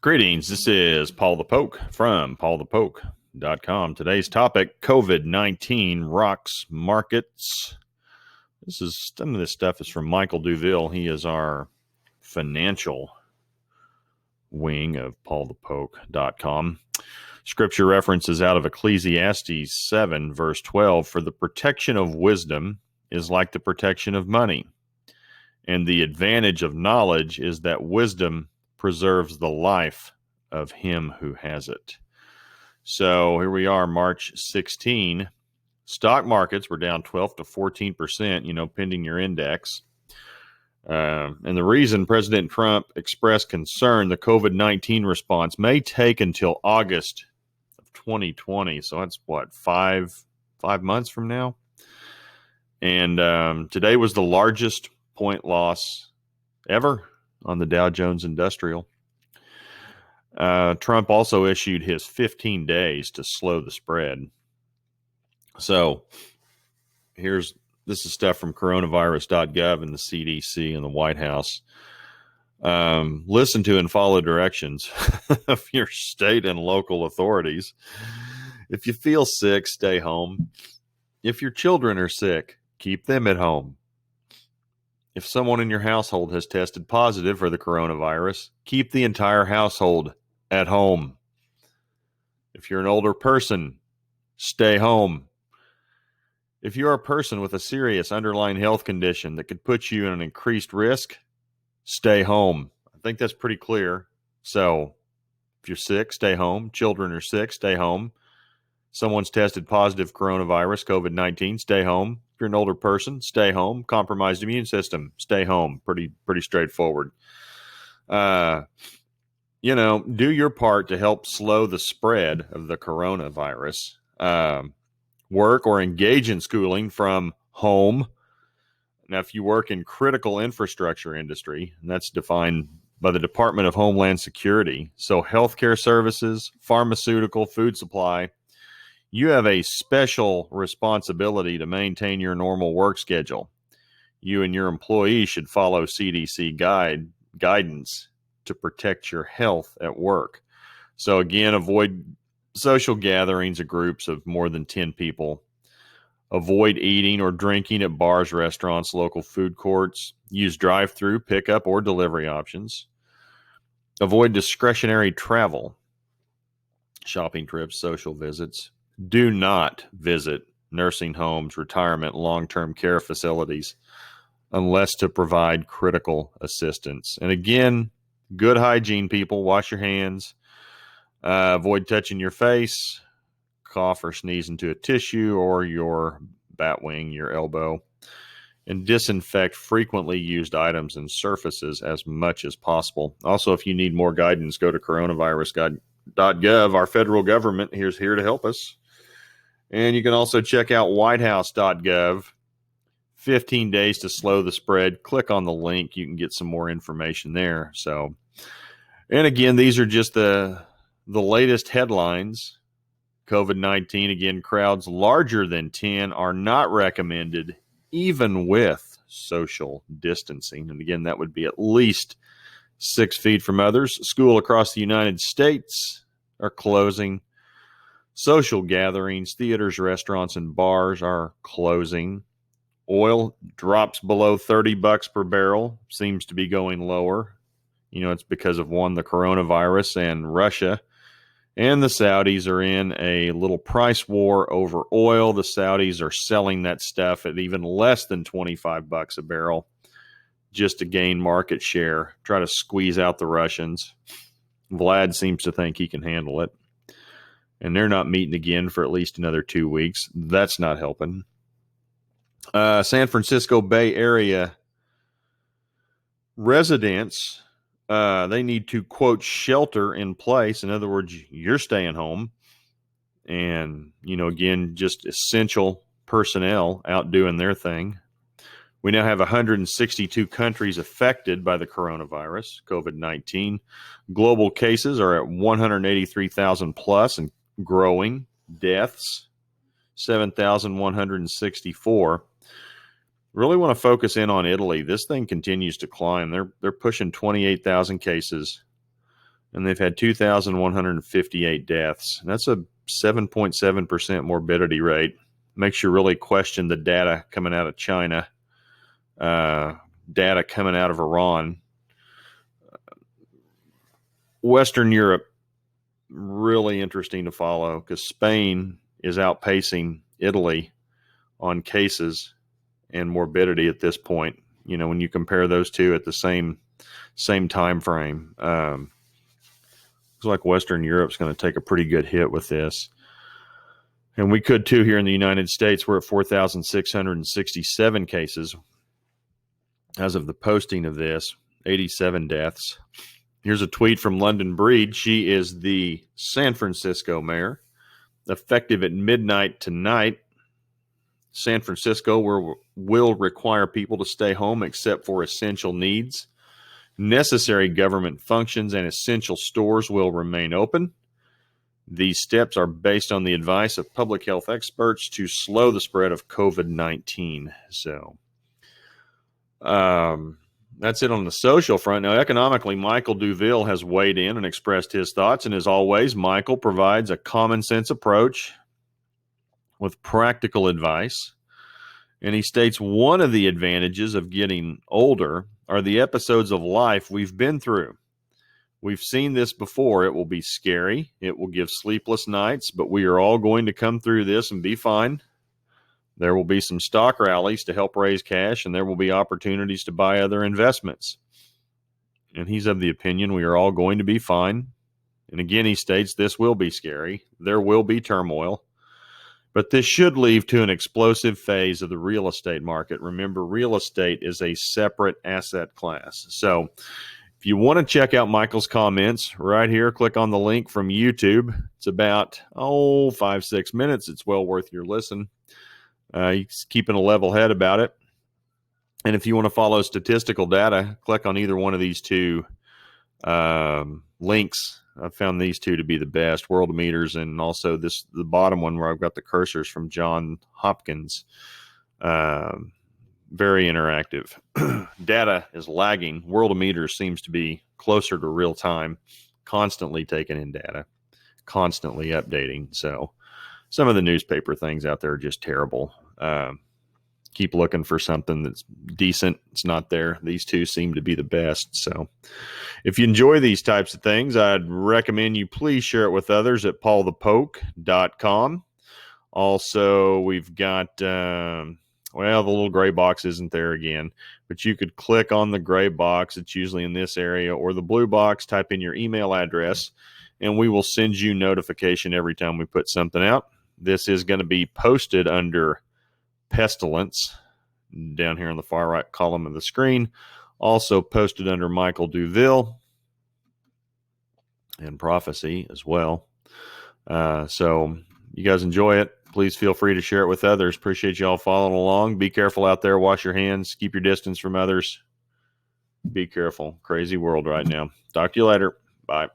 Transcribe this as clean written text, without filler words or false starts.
Greetings. This is Paul the Poke from PaulthePoke.com. Today's topic, COVID-19 rocks markets. Some of this stuff is from Michael Duville. He is our financial wing of PaulthePoke.com. Scripture references out of Ecclesiastes 7, verse 12. For the protection of wisdom is like the protection of money, and the advantage of knowledge is that wisdom preserves the life of him who has it. So here we are, March 16. Stock markets were down 12 to 14%, pending your index. And the reason President Trump expressed concern, the COVID-19 response may take until August of 2020. So that's what, five months from now? And today was the largest point loss ever on the Dow Jones Industrial. Trump also issued his 15 days to slow the spread. So this is stuff from coronavirus.gov and the CDC and the White House. Listen to and follow directions of your state and local authorities. If you feel sick, stay home. If your children are sick, keep them at home. If someone in your household has tested positive for the coronavirus, keep the entire household at home. If you're an older person, stay home. If you're a person with a serious underlying health condition that could put you in an increased risk, stay home. I think that's pretty clear. So if you're sick, stay home. Children are sick, stay home. Someone's tested positive coronavirus, COVID-19, stay home. If you're an older person, stay home. Compromised immune system, stay home. Pretty straightforward. Do your part to help slow the spread of the coronavirus. Work or engage in schooling from home. Now, if you work in critical infrastructure industry, and that's defined by the Department of Homeland Security, so healthcare services, pharmaceutical, food supply, you have a special responsibility to maintain your normal work schedule. You and your employees should follow CDC guidance to protect your health at work. So again, avoid social gatherings of groups of more than 10 people. Avoid eating or drinking at bars, restaurants, local food courts. Use drive-through, pickup, or delivery options. Avoid discretionary travel, shopping trips, social visits. Do not visit nursing homes, retirement, long-term care facilities unless to provide critical assistance. And again, good hygiene, people. Wash your hands. Avoid touching your face, cough or sneeze into a tissue or your bat wing, your elbow. And disinfect frequently used items and surfaces as much as possible. Also, if you need more guidance, go to coronavirus.gov. Our federal government is here to help us. And you can also check out whitehouse.gov. 15 days to slow the spread. Click on the link. You can get some more information there. So, and again, these are just the latest headlines. COVID-19, again, crowds larger than 10 are not recommended, even with social distancing. And again, that would be at least 6 feet from others. School across the United States are closing. Social gatherings, theaters, restaurants, and bars are closing. Oil drops below $30 per barrel, seems to be going lower. It's because of the coronavirus and Russia. And the Saudis are in a little price war over oil. The Saudis are selling that stuff at even less than $25 a barrel just to gain market share, try to squeeze out the Russians. Vlad seems to think he can handle it. And they're not meeting again for at least another 2 weeks. That's not helping. San Francisco Bay Area residents, they need to, quote, shelter in place. In other words, you're staying home. And, again, just essential personnel out doing their thing. We now have 162 countries affected by the coronavirus, COVID-19. Global cases are at 183,000 plus and growing. Deaths, 7,164. Really want to focus in on Italy. This thing continues to climb. They're pushing 28,000 cases, and they've had 2,158 deaths. That's a 7.7% morbidity rate. Makes you really question the data coming out of China, data coming out of Iran. Western Europe, really interesting to follow because Spain is outpacing Italy on cases and morbidity at this point. You know, when you compare those two at the same time frame, looks like Western Europe's going to take a pretty good hit with this. And we could too here in the United States. We're at 4,667 cases as of the posting of this, 87 deaths. Here's a tweet from London Breed. She is the San Francisco mayor. Effective at midnight tonight, San Francisco will require people to stay home except for essential needs. Necessary government functions and essential stores will remain open. These steps are based on the advice of public health experts to slow the spread of COVID-19. So, that's it on the social front. Now, economically, Michael Duville has weighed in and expressed his thoughts. And as always, Michael provides a common sense approach with practical advice. And he states one of the advantages of getting older are the episodes of life we've been through. We've seen this before. It will be scary. It will give sleepless nights, but we are all going to come through this and be fine. There will be some stock rallies to help raise cash, and there will be opportunities to buy other investments. And he's of the opinion we are all going to be fine. And again, he states this will be scary. There will be turmoil. But this should lead to an explosive phase of the real estate market. Remember, real estate is a separate asset class. So if you want to check out Michael's comments right here, click on the link from YouTube. It's about, 5-6 minutes. It's well worth your listen. He's keeping a level head about it. And if you want to follow statistical data, click on either one of these two links. I've found these two to be the best, Worldometers, and also the bottom one where I've got the cursors from John Hopkins. Very interactive. Data is lagging. Worldometers seems to be closer to real time, constantly taking in data, constantly updating. So some of the newspaper things out there are just terrible. Keep looking for something that's decent. It's not there. These two seem to be the best. So if you enjoy these types of things, I'd recommend you please share it with others at PaulthePoke.com. Also, we've got, the little gray box isn't there again, but you could click on the gray box. It's usually in this area, or the blue box, type in your email address, and we will send you notification every time we put something out. This is going to be posted under pestilence down here on the far right column of the screen. Also posted under Michael Duville and prophecy as well. So you guys enjoy it. Please feel free to share it with others. Appreciate you all following along. Be careful out there. Wash your hands. Keep your distance from others. Be careful. Crazy world right now. Talk to you later. Bye.